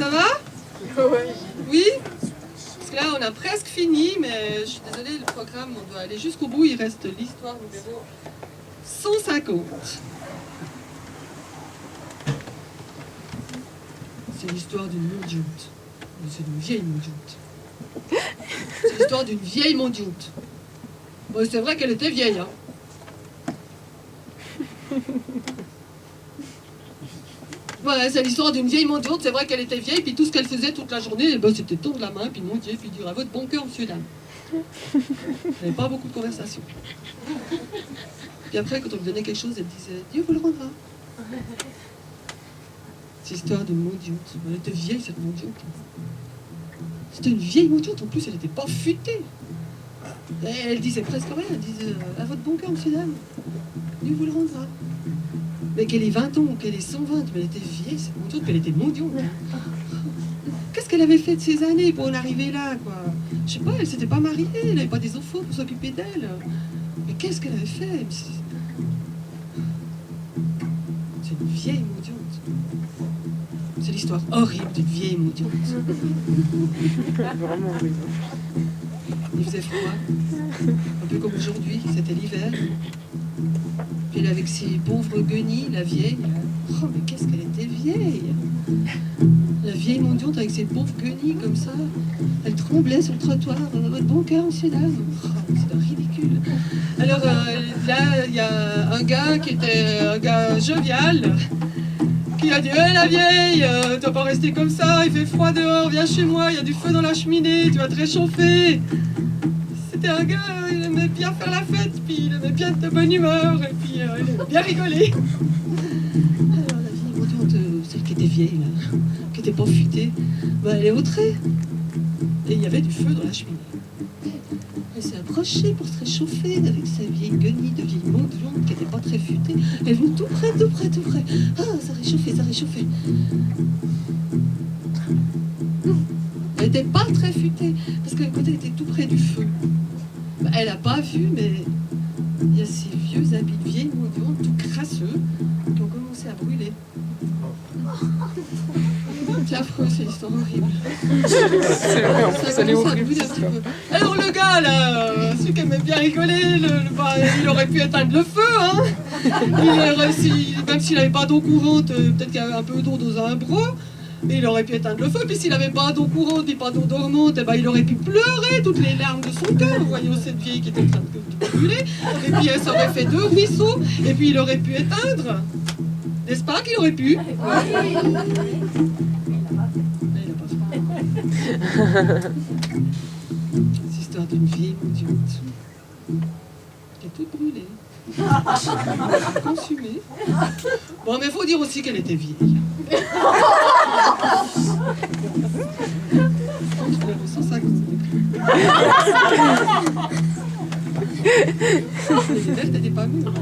Ça va? Ouais. Oui? Parce que là, on a presque fini, mais je suis désolée, le programme, on doit aller jusqu'au bout. Il reste l'histoire numéro 150. C'est l'histoire d'une mondioute. C'est une vieille mondioute. C'est l'histoire d'une vieille mondioute. Bon, c'est vrai qu'elle était vieille, hein. Voilà, c'est l'histoire d'une vieille mondioute. C'est vrai qu'elle était vieille, puis tout ce qu'elle faisait toute la journée, ben, c'était tendre la main, puis mendier, puis dire à votre bon cœur, monsieur, dame. Elle n'avait pas beaucoup de conversation. Puis après, quand on lui donnait quelque chose, elle disait Dieu vous le rendra. C'est l'histoire d'une mondioute. Elle était vieille, cette mondioute. C'était une vieille mondioute, en plus, elle n'était pas futée. Elle disait presque rien, elle disait à votre bon cœur, monsieur, dame. Dieu vous le rendra. Mais qu'elle ait 20 ans ou qu'elle ait 120, mais elle était vieille, cette mondioute, mais elle était mondioute. Qu'est-ce qu'elle avait fait de ces années pour en arriver là, quoi? Je sais pas, elle s'était pas mariée, elle n'avait pas des enfants pour s'occuper d'elle. Mais qu'est-ce qu'elle avait fait? C'est une vieille mondioute. C'est l'histoire horrible d'une vieille mondioute. Vraiment horrible. Il faisait froid, un peu comme aujourd'hui, c'était l'hiver. Puis elle avec ses pauvres guenilles, la vieille. Oh, mais qu'est-ce qu'elle était vieille! La vieille mondioute avec ses pauvres guenilles comme ça. Elle tremblait sur le trottoir. Votre bon cœur, monsieur, dame. Oh, c'est ridicule. Alors là, il y a un gars qui était un gars jovial qui a dit hey, la vieille, tu vas pas rester comme ça, il fait froid dehors, viens chez moi, il y a du feu dans la cheminée, tu vas te réchauffer. C'était un gars, il aimait bien faire la fête, puis il aimait bien être de bonne humeur, et puis il aimait bien rigoler. Alors la vieille mondioute, celle qui était vieille, là, qui était pas futée, ben, elle est outrée. Et il y avait du feu dans la cheminée. Elle s'est approchée pour se réchauffer avec sa vieille guenille de vieille mondioute qui n'était pas très futée. Elle est venue tout près, tout près, tout près. Ah, ça réchauffait, ça réchauffait. Elle n'était pas très futée, parce que quand elle était tout près du feu, bah, elle n'a pas vu, mais il y a ces vieux habits de vieille mondioute, tout crasseux, qui ont commencé à brûler. C'est affreux, c'est l'histoire horrible. C'est vrai, en plus, elle est horrible. Alors le gars là, celui qui aimait bien rigoler, bah, il aurait pu éteindre le feu, hein. Même s'il n'avait pas d'eau courante, peut-être qu'il y avait un peu d'eau dans un bro, mais il aurait pu éteindre le feu. Puis s'il n'avait pas d'eau courante et pas d'eau dormante, eh ben, il aurait pu pleurer toutes les larmes de son cœur, en voyant cette vieille qui était en train de brûler. Et puis elle s'aurait fait 2 ruisseaux, et puis il aurait pu éteindre. N'est-ce pas qu'il aurait pu? C'est l'histoire d'une vieille mondioute qui est toute brûlée, consumée. Bon, mais il faut dire aussi qu'elle était vieille. Numéro 150. Elle était verte, elle n'était pas mûre.